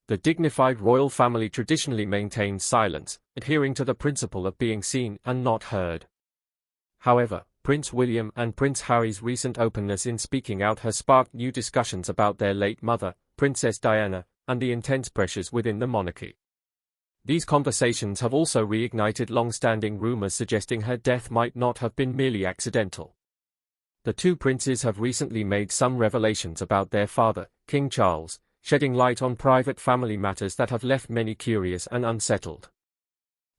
The dignified royal family traditionally maintains silence, adhering to the principle of being seen and not heard. However, Prince William and Prince Harry's recent openness in speaking out has sparked new discussions about their late mother, Princess Diana, and the intense pressures within the monarchy. These conversations have also reignited long-standing rumors suggesting her death might not have been merely accidental. The two princes have recently made some revelations about their father, King Charles, shedding light on private family matters that have left many curious and unsettled.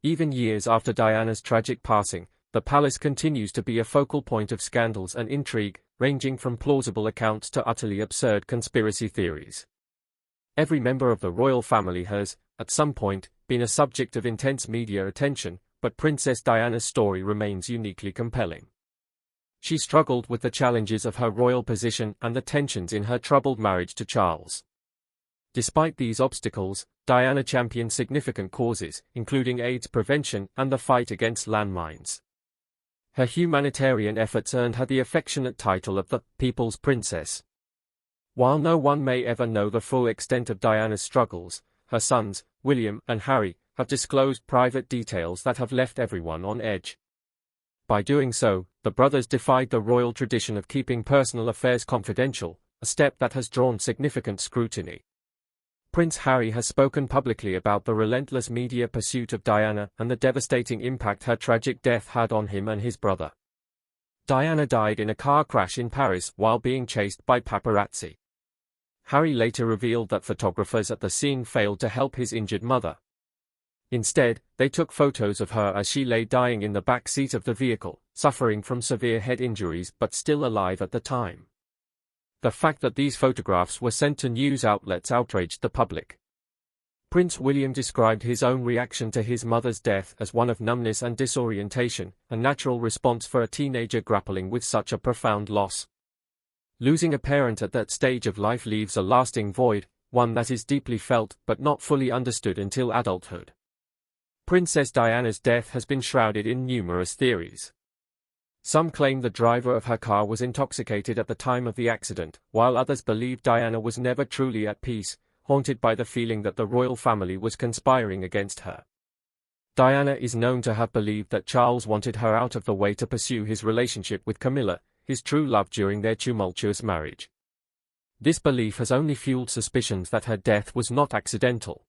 Even years after Diana's tragic passing, the palace continues to be a focal point of scandals and intrigue, ranging from plausible accounts to utterly absurd conspiracy theories. Every member of the royal family has, at some point, been a subject of intense media attention, but Princess Diana's story remains uniquely compelling. She struggled with the challenges of her royal position and the tensions in her troubled marriage to Charles. Despite these obstacles, Diana championed significant causes, including AIDS prevention and the fight against landmines. Her humanitarian efforts earned her the affectionate title of the People's Princess. While no one may ever know the full extent of Diana's struggles, her sons, William and Harry, have disclosed private details that have left everyone on edge. By doing so, the brothers defied the royal tradition of keeping personal affairs confidential, a step that has drawn significant scrutiny. Prince Harry has spoken publicly about the relentless media pursuit of Diana and the devastating impact her tragic death had on him and his brother. Diana died in a car crash in Paris while being chased by paparazzi. Harry later revealed that photographers at the scene failed to help his injured mother. Instead, they took photos of her as she lay dying in the back seat of the vehicle, suffering from severe head injuries but still alive at the time. The fact that these photographs were sent to news outlets outraged the public. Prince William described his own reaction to his mother's death as one of numbness and disorientation, a natural response for a teenager grappling with such a profound loss. Losing a parent at that stage of life leaves a lasting void, one that is deeply felt but not fully understood until adulthood. Princess Diana's death has been shrouded in numerous theories. Some claim the driver of her car was intoxicated at the time of the accident, while others believe Diana was never truly at peace, haunted by the feeling that the royal family was conspiring against her. Diana is known to have believed that Charles wanted her out of the way to pursue his relationship with Camilla, his true love during their tumultuous marriage. This belief has only fueled suspicions that her death was not accidental.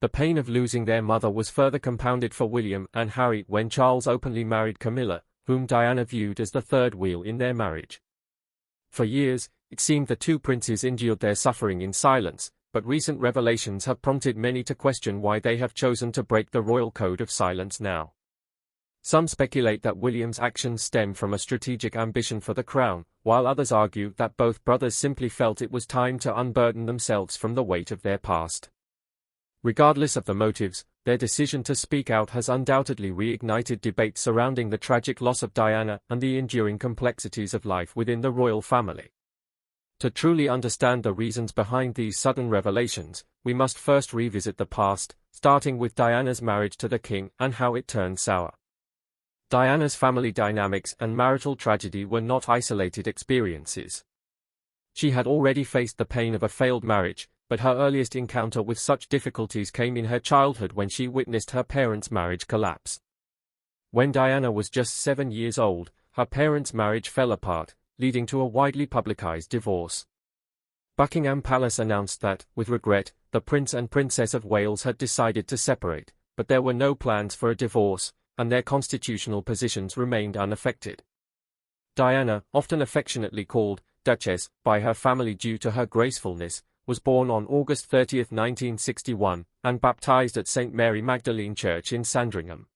The pain of losing their mother was further compounded for William and Harry when Charles openly married Camilla, whom Diana viewed as the third wheel in their marriage. For years, it seemed the two princes endured their suffering in silence, but recent revelations have prompted many to question why they have chosen to break the royal code of silence now. Some speculate that William's actions stem from a strategic ambition for the crown, while others argue that both brothers simply felt it was time to unburden themselves from the weight of their past. Regardless of the motives, their decision to speak out has undoubtedly reignited debates surrounding the tragic loss of Diana and the enduring complexities of life within the royal family. To truly understand the reasons behind these sudden revelations, we must first revisit the past, starting with Diana's marriage to the king and how it turned sour. Diana's family dynamics and marital tragedy were not isolated experiences. She had already faced the pain of a failed marriage, but her earliest encounter with such difficulties came in her childhood when she witnessed her parents' marriage collapse. When Diana was just 7 years old, her parents' marriage fell apart, leading to a widely publicized divorce. Buckingham Palace announced that, with regret, the Prince and Princess of Wales had decided to separate, but there were no plans for a divorce, and their constitutional positions remained unaffected. Diana, often affectionately called Duchess by her family due to her gracefulness, was born on August 30, 1961, and baptized at St. Mary Magdalene Church in Sandringham.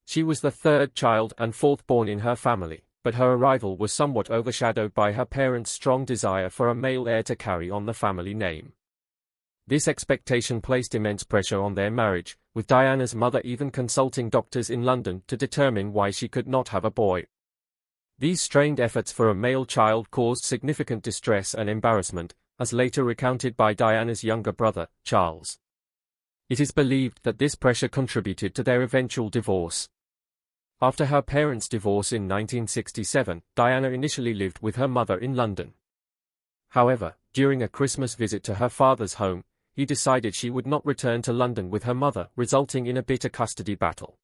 She was the third child and fourth born in her family, but her arrival was somewhat overshadowed by her parents' strong desire for a male heir to carry on the family name. This expectation placed immense pressure on their marriage, with Diana's mother even consulting doctors in London to determine why she could not have a boy. These strained efforts for a male child caused significant distress and embarrassment, as later recounted by Diana's younger brother, Charles. It is believed that this pressure contributed to their eventual divorce. After her parents' divorce in 1967, Diana initially lived with her mother in London. However, during a Christmas visit to her father's home, he decided she would not return to London with her mother, resulting in a bitter custody battle.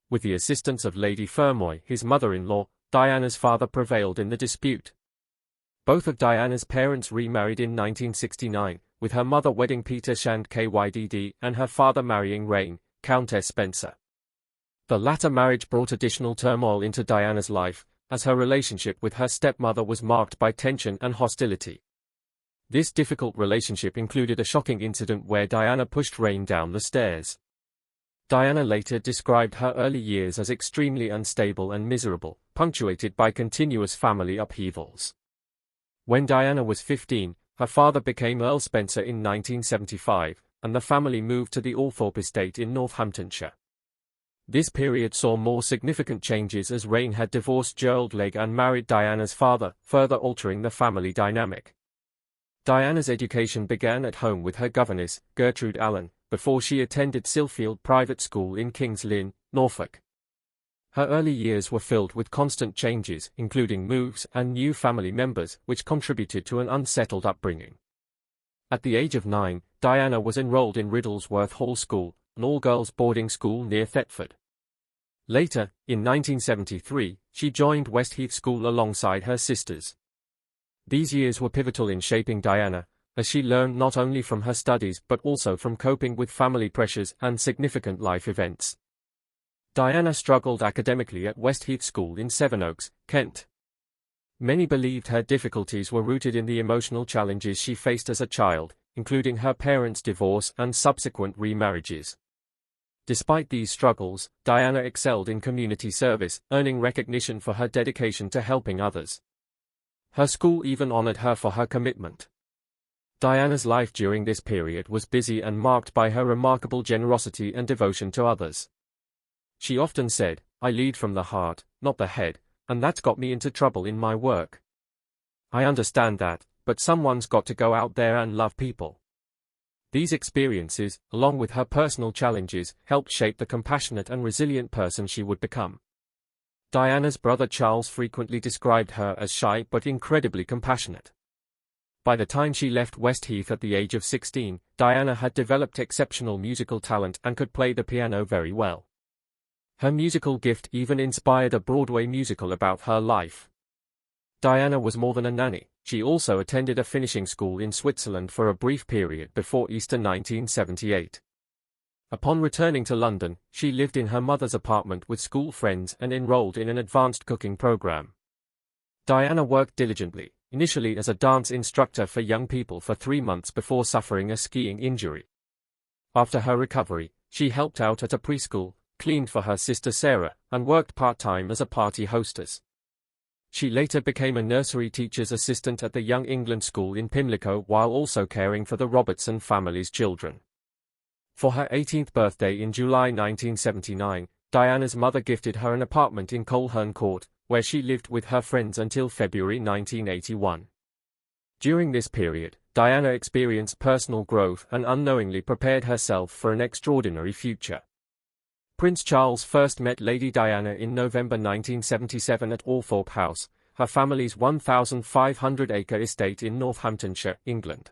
With the assistance of Lady Fermoy, his mother-in-law, Diana's father prevailed in the dispute. Both of Diana's parents remarried in 1969, with her mother wedding Peter Shand Kydd and her father marrying Rain, Countess Spencer. The latter marriage brought additional turmoil into Diana's life, as her relationship with her stepmother was marked by tension and hostility. This difficult relationship included a shocking incident where Diana pushed Rain down the stairs. Diana later described her early years as extremely unstable and miserable, punctuated by continuous family upheavals. When Diana was 15, her father became Earl Spencer in 1975, and the family moved to the Althorpe estate in Northamptonshire. This period saw more significant changes as Rain had divorced Gerald Legge and married Diana's father, further altering the family dynamic. Diana's education began at home with her governess, Gertrude Allen, before she attended Silfield Private School in King's Lynn, Norfolk. Her early years were filled with constant changes, including moves and new family members, which contributed to an unsettled upbringing. At the age of 9, Diana was enrolled in Riddlesworth Hall School, an all-girls boarding school near Thetford. Later, in 1973, she joined Westheath School alongside her sisters. These years were pivotal in shaping Diana, as she learned not only from her studies but also from coping with family pressures and significant life events. Diana struggled academically at Westheath School in Sevenoaks, Kent. Many believed her difficulties were rooted in the emotional challenges she faced as a child, including her parents' divorce and subsequent remarriages. Despite these struggles, Diana excelled in community service, earning recognition for her dedication to helping others. Her school even honored her for her commitment. Diana's life during this period was busy and marked by her remarkable generosity and devotion to others. She often said, "I lead from the heart, not the head, and that's got me into trouble in my work. I understand that, but someone's got to go out there and love people." These experiences, along with her personal challenges, helped shape the compassionate and resilient person she would become. Diana's brother Charles frequently described her as shy but incredibly compassionate. By the time she left Westheath at the age of 16, Diana had developed exceptional musical talent and could play the piano very well. Her musical gift even inspired a Broadway musical about her life. Diana was more than a nanny. She also attended a finishing school in Switzerland for a brief period before Easter 1978. Upon returning to London, she lived in her mother's apartment with school friends and enrolled in an advanced cooking program. Diana worked diligently, initially as a dance instructor for young people for 3 months before suffering a skiing injury. After her recovery, she helped out at a preschool, cleaned for her sister Sarah, and worked part-time as a party hostess. She later became a nursery teacher's assistant at the Young England School in Pimlico while also caring for the Robertson family's children. For her 18th birthday in July 1979, Diana's mother gifted her an apartment in Coleherne Court, where she lived with her friends until February 1981. During this period, Diana experienced personal growth and unknowingly prepared herself for an extraordinary future. Prince Charles first met Lady Diana in November 1977 at Althorpe House, her family's 1,500-acre estate in Northamptonshire, England.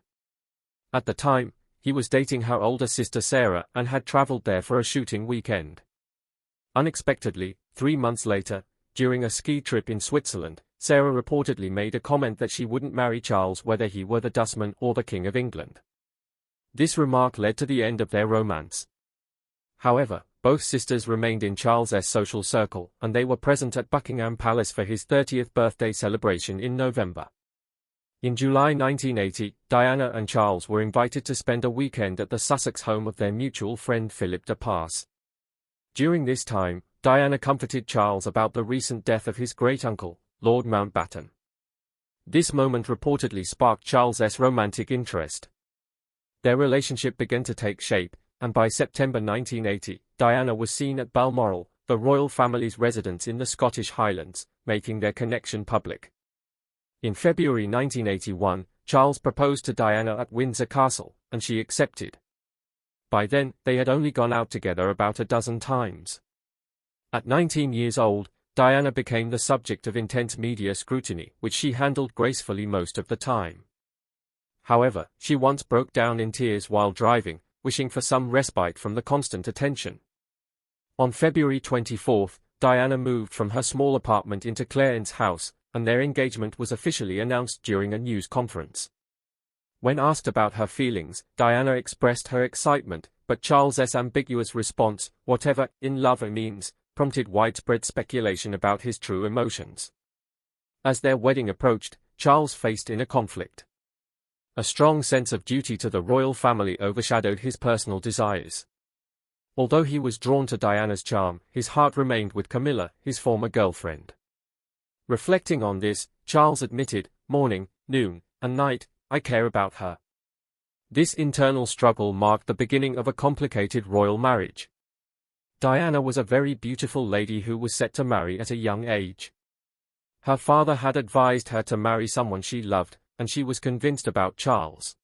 At the time, he was dating her older sister Sarah and had travelled there for a shooting weekend. Unexpectedly, 3 months later, during a ski trip in Switzerland, Sarah reportedly made a comment that she wouldn't marry Charles whether he were the dustman or the King of England. This remark led to the end of their romance. However, both sisters remained in Charles's social circle, and they were present at Buckingham Palace for his 30th birthday celebration in November. In July 1980, Diana and Charles were invited to spend a weekend at the Sussex home of their mutual friend Philip de Pass. During this time, Diana comforted Charles about the recent death of his great-uncle, Lord Mountbatten. This moment reportedly sparked Charles's romantic interest. Their relationship began to take shape, and by September 1980, Diana was seen at Balmoral, the royal family's residence in the Scottish Highlands, making their connection public. In February 1981, Charles proposed to Diana at Windsor Castle, and she accepted. By then, they had only gone out together about a dozen times. At 19 years old, Diana became the subject of intense media scrutiny, which she handled gracefully most of the time. However, she once broke down in tears while driving, wishing for some respite from the constant attention. On February 24, Diana moved from her small apartment into Clarence's house, and their engagement was officially announced during a news conference. When asked about her feelings, Diana expressed her excitement, but Charles's ambiguous response, "Whatever in love means," prompted widespread speculation about his true emotions. As their wedding approached, Charles faced inner conflict. A strong sense of duty to the royal family overshadowed his personal desires. Although he was drawn to Diana's charm, his heart remained with Camilla, his former girlfriend. Reflecting on this, Charles admitted, "Morning, noon, and night, I care about her." This internal struggle marked the beginning of a complicated royal marriage. Diana was a very beautiful lady who was set to marry at a young age. Her father had advised her to marry someone she loved, and she was convinced about Charles.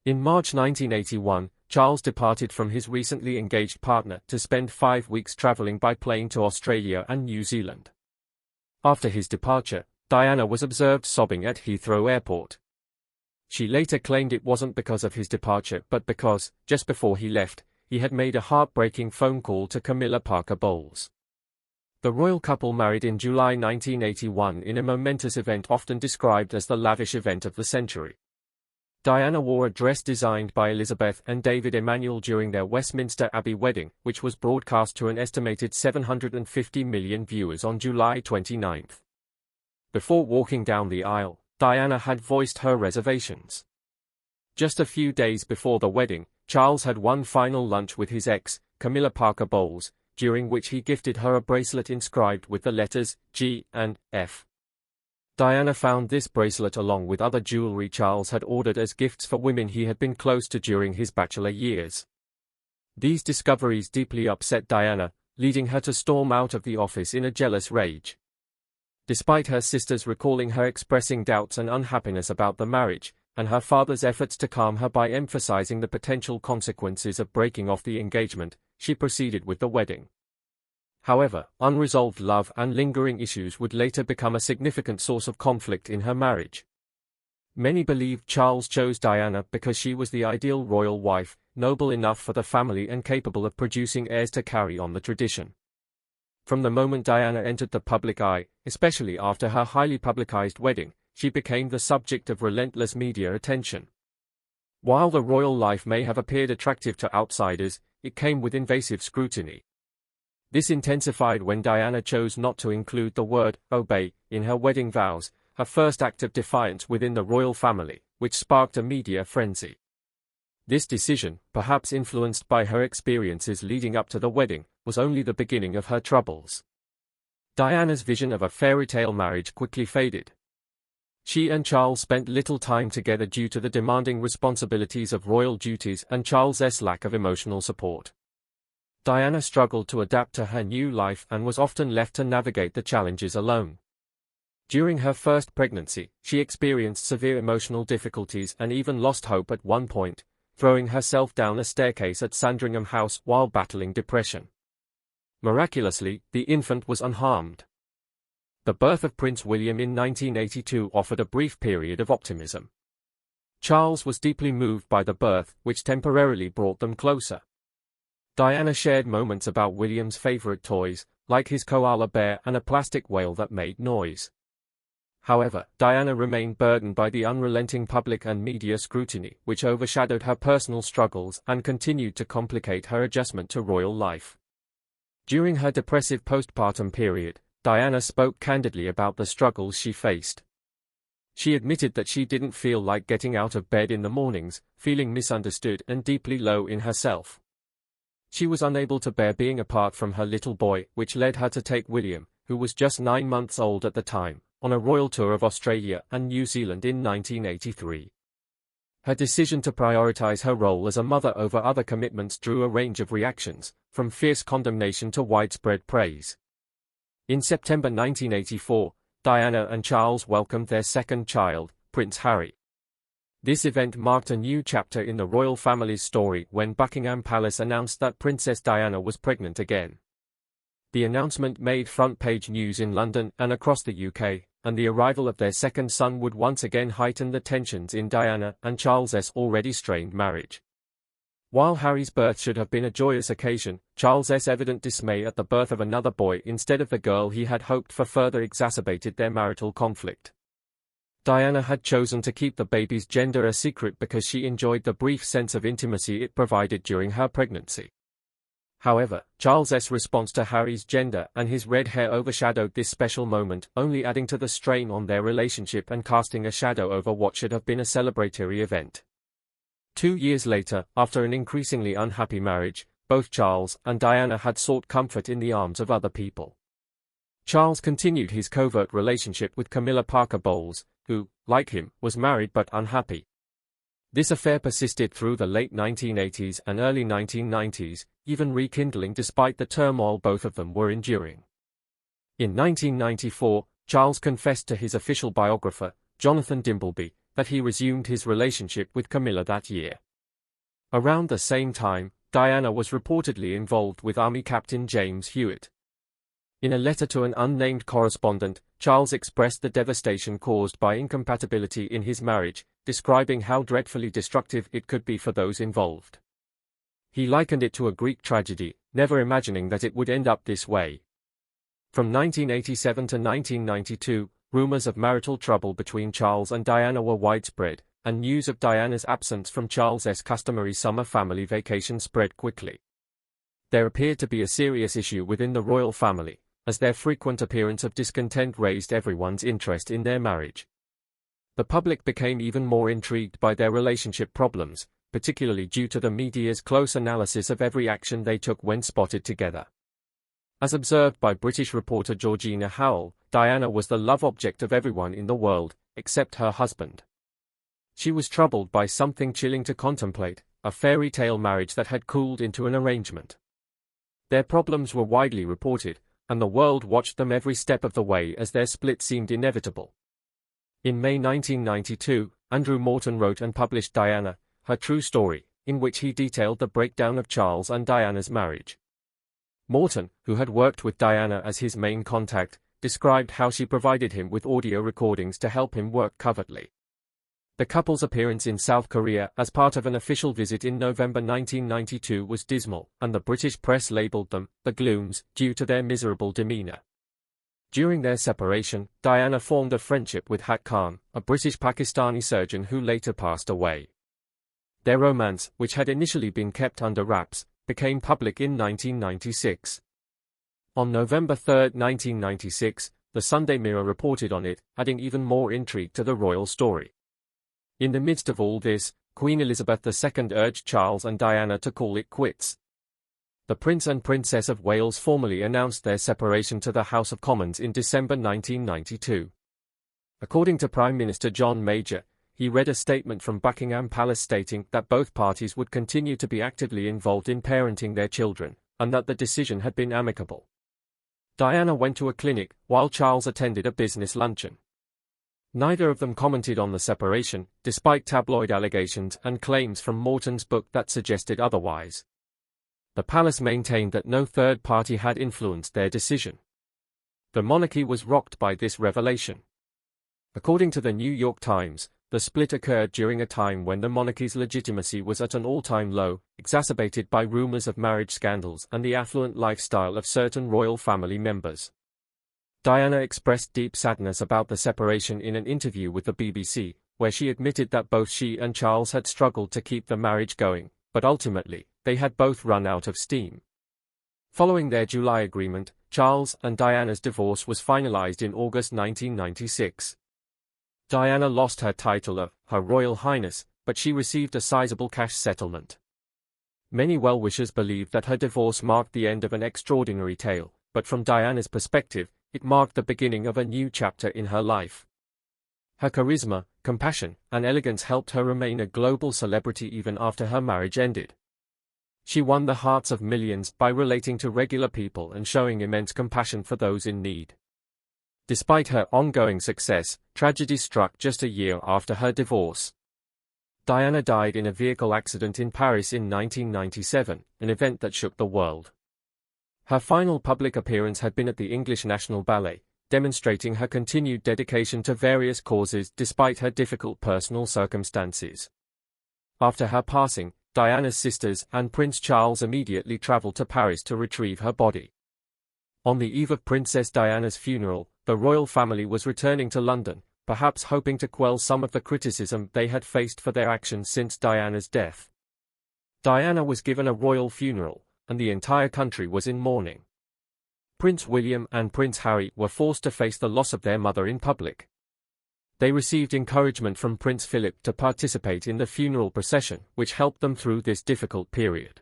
In March 1981, Charles departed from his recently engaged partner to spend 5 weeks traveling by plane to Australia and New Zealand. After his departure, Diana was observed sobbing at Heathrow Airport. She later claimed it wasn't because of his departure but because, just before he left, he had made a heartbreaking phone call to Camilla Parker Bowles. The royal couple married in July 1981 in a momentous event often described as the lavish event of the century. Diana wore a dress designed by Elizabeth and David Emanuel during their Westminster Abbey wedding, which was broadcast to an estimated 750 million viewers on July 29. Before walking down the aisle, Diana had voiced her reservations. Just a few days before the wedding, Charles had one final lunch with his ex, Camilla Parker Bowles, during which he gifted her a bracelet inscribed with the letters G and F. Diana found this bracelet along with other jewelry Charles had ordered as gifts for women he had been close to during his bachelor years. These discoveries deeply upset Diana, leading her to storm out of the office in a jealous rage. Despite her sisters recalling her expressing doubts and unhappiness about the marriage, and her father's efforts to calm her by emphasizing the potential consequences of breaking off the engagement, she proceeded with the wedding. However, unresolved love and lingering issues would later become a significant source of conflict in her marriage. Many believed Charles chose Diana because she was the ideal royal wife, noble enough for the family and capable of producing heirs to carry on the tradition. From the moment Diana entered the public eye, especially after her highly publicized wedding, she became the subject of relentless media attention. While the royal life may have appeared attractive to outsiders, it came with invasive scrutiny. This intensified when Diana chose not to include the word obey in her wedding vows, her first act of defiance within the royal family, which sparked a media frenzy. This decision, perhaps influenced by her experiences leading up to the wedding, was only the beginning of her troubles. Diana's vision of a fairy tale marriage quickly faded. She and Charles spent little time together due to the demanding responsibilities of royal duties and Charles's lack of emotional support. Diana struggled to adapt to her new life and was often left to navigate the challenges alone. During her first pregnancy, she experienced severe emotional difficulties and even lost hope at one point, throwing herself down a staircase at Sandringham House while battling depression. Miraculously, the infant was unharmed. The birth of Prince William in 1982 offered a brief period of optimism. Charles was deeply moved by the birth, which temporarily brought them closer. Diana shared moments about William's favorite toys, like his koala bear and a plastic whale that made noise. However, Diana remained burdened by the unrelenting public and media scrutiny, which overshadowed her personal struggles and continued to complicate her adjustment to royal life. During her depressive postpartum period, Diana spoke candidly about the struggles she faced. She admitted that she didn't feel like getting out of bed in the mornings, feeling misunderstood and deeply low in herself. She was unable to bear being apart from her little boy, which led her to take William, who was just 9 months old at the time, on a royal tour of Australia and New Zealand in 1983. Her decision to prioritize her role as a mother over other commitments drew a range of reactions, from fierce condemnation to widespread praise. In September 1984, Diana and Charles welcomed their second child, Prince Harry. This event marked a new chapter in the royal family's story when Buckingham Palace announced that Princess Diana was pregnant again. The announcement made front-page news in London and across the UK, and the arrival of their second son would once again heighten the tensions in Diana and Charles's already strained marriage. While Harry's birth should have been a joyous occasion, Charles's evident dismay at the birth of another boy instead of the girl he had hoped for further exacerbated their marital conflict. Diana had chosen to keep the baby's gender a secret because she enjoyed the brief sense of intimacy it provided during her pregnancy. However, Charles's response to Harry's gender and his red hair overshadowed this special moment, only adding to the strain on their relationship and casting a shadow over what should have been a celebratory event. 2 years later, after an increasingly unhappy marriage, both Charles and Diana had sought comfort in the arms of other people. Charles continued his covert relationship with Camilla Parker Bowles, who, like him, was married but unhappy. This affair persisted through the late 1980s and early 1990s, even rekindling despite the turmoil both of them were enduring. In 1994, Charles confessed to his official biographer, Jonathan Dimbleby, that he resumed his relationship with Camilla that year. Around the same time, Diana was reportedly involved with Army Captain James Hewitt. In a letter to an unnamed correspondent, Charles expressed the devastation caused by incompatibility in his marriage, describing how dreadfully destructive it could be for those involved. He likened it to a Greek tragedy, never imagining that it would end up this way. From 1987 to 1992, rumors of marital trouble between Charles and Diana were widespread, and news of Diana's absence from Charles's customary summer family vacation spread quickly. There appeared to be a serious issue within the royal family, as their frequent appearance of discontent raised everyone's interest in their marriage. The public became even more intrigued by their relationship problems, particularly due to the media's close analysis of every action they took when spotted together. As observed by British reporter Georgina Howell, Diana was the love object of everyone in the world, except her husband. She was troubled by something chilling to contemplate, a fairy tale marriage that had cooled into an arrangement. Their problems were widely reported, and the world watched them every step of the way as their split seemed inevitable. In May 1992, Andrew Morton wrote and published Diana, Her True Story, in which he detailed the breakdown of Charles and Diana's marriage. Morton, who had worked with Diana as his main contact, described how she provided him with audio recordings to help him work covertly. The couple's appearance in South Korea as part of an official visit in November 1992 was dismal, and the British press labelled them the Glooms due to their miserable demeanour. During their separation, Diana formed a friendship with Hat Khan, a British Pakistani surgeon who later passed away. Their romance, which had initially been kept under wraps, became public in 1996. On November 3, 1996, the Sunday Mirror reported on it, adding even more intrigue to the royal story. In the midst of all this, Queen Elizabeth II urged Charles and Diana to call it quits. The Prince and Princess of Wales formally announced their separation to the House of Commons in December 1992. According to Prime Minister John Major, he read a statement from Buckingham Palace stating that both parties would continue to be actively involved in parenting their children, and that the decision had been amicable. Diana went to a clinic, while Charles attended a business luncheon. Neither of them commented on the separation, despite tabloid allegations and claims from Morton's book that suggested otherwise. The palace maintained that no third party had influenced their decision. The monarchy was rocked by this revelation. According to the New York Times, the split occurred during a time when the monarchy's legitimacy was at an all-time low, exacerbated by rumors of marriage scandals and the affluent lifestyle of certain royal family members. Diana expressed deep sadness about the separation in an interview with the BBC, where she admitted that both she and Charles had struggled to keep the marriage going, but ultimately, they had both run out of steam. Following their July agreement, Charles and Diana's divorce was finalized in August 1996. Diana lost her title of Her Royal Highness, but she received a sizable cash settlement. Many well-wishers believed that her divorce marked the end of an extraordinary tale, but from Diana's perspective, it marked the beginning of a new chapter in her life. Her charisma, compassion, and elegance helped her remain a global celebrity even after her marriage ended. She won the hearts of millions by relating to regular people and showing immense compassion for those in need. Despite her ongoing success, tragedy struck just a year after her divorce. Diana died in a vehicle accident in Paris in 1997, an event that shook the world. Her final public appearance had been at the English National Ballet, demonstrating her continued dedication to various causes despite her difficult personal circumstances. After her passing, Diana's sisters and Prince Charles immediately traveled to Paris to retrieve her body. On the eve of Princess Diana's funeral, the royal family was returning to London, perhaps hoping to quell some of the criticism they had faced for their actions since Diana's death. Diana was given a royal funeral, and the entire country was in mourning. Prince William and Prince Harry were forced to face the loss of their mother in public. They received encouragement from Prince Philip to participate in the funeral procession, which helped them through this difficult period.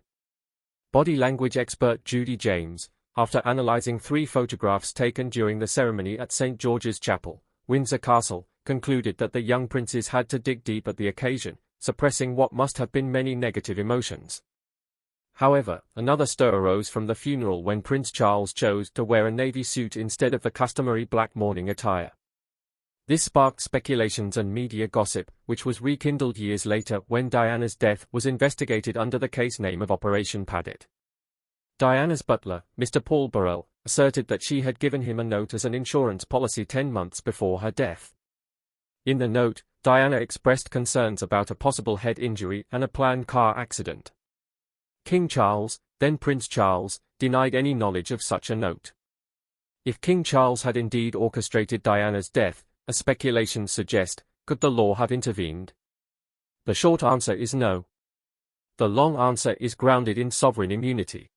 Body language expert Judy James, after analyzing 3 photographs taken during the ceremony at St. George's Chapel, Windsor Castle, concluded that the young princes had to dig deep at the occasion, suppressing what must have been many negative emotions. However, another stir arose from the funeral when Prince Charles chose to wear a navy suit instead of the customary black mourning attire. This sparked speculations and media gossip, which was rekindled years later when Diana's death was investigated under the case name of Operation Paddet. Diana's butler, Mr. Paul Burrell, asserted that she had given him a note as an insurance policy 10 months before her death. In the note, Diana expressed concerns about a possible head injury and a planned car accident. King Charles, then Prince Charles, denied any knowledge of such a note. If King Charles had indeed orchestrated Diana's death, as speculations suggest, could the law have intervened? The short answer is no. The long answer is grounded in sovereign immunity.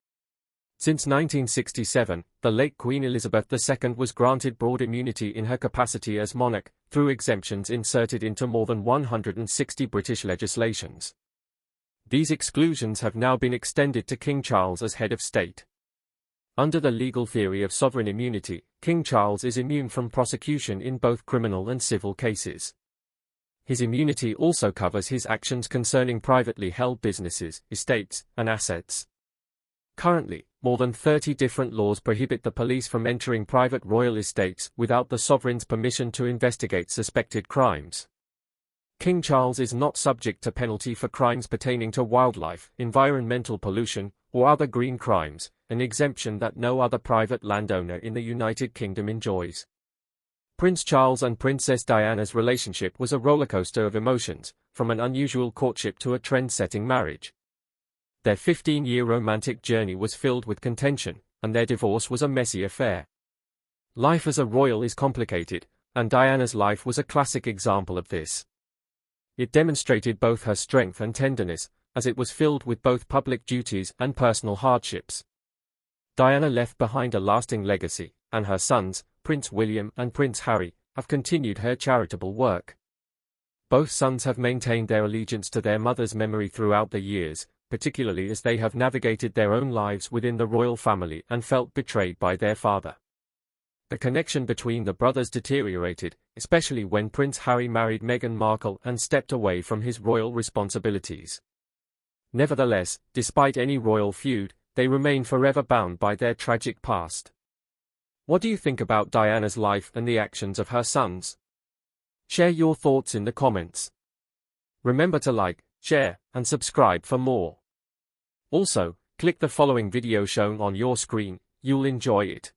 Since 1967, the late Queen Elizabeth II was granted broad immunity in her capacity as monarch, through exemptions inserted into more than 160 British legislations. These exclusions have now been extended to King Charles as head of state. Under the legal theory of sovereign immunity, King Charles is immune from prosecution in both criminal and civil cases. His immunity also covers his actions concerning privately held businesses, estates, and assets. Currently, more than 30 different laws prohibit the police from entering private royal estates without the sovereign's permission to investigate suspected crimes. King Charles is not subject to penalty for crimes pertaining to wildlife, environmental pollution, or other green crimes, an exemption that no other private landowner in the United Kingdom enjoys. Prince Charles and Princess Diana's relationship was a rollercoaster of emotions, from an unusual courtship to a trend-setting marriage. Their 15-year romantic journey was filled with contention, and their divorce was a messy affair. Life as a royal is complicated, and Diana's life was a classic example of this. It demonstrated both her strength and tenderness, as it was filled with both public duties and personal hardships. Diana left behind a lasting legacy, and her sons, Prince William and Prince Harry, have continued her charitable work. Both sons have maintained their allegiance to their mother's memory throughout the years, particularly as they have navigated their own lives within the royal family and felt betrayed by their father. The connection between the brothers deteriorated, especially when Prince Harry married Meghan Markle and stepped away from his royal responsibilities. Nevertheless, despite any royal feud, they remain forever bound by their tragic past. What do you think about Diana's life and the actions of her sons? Share your thoughts in the comments. Remember to like, share, and subscribe for more. Also, click the following video shown on your screen, you'll enjoy it.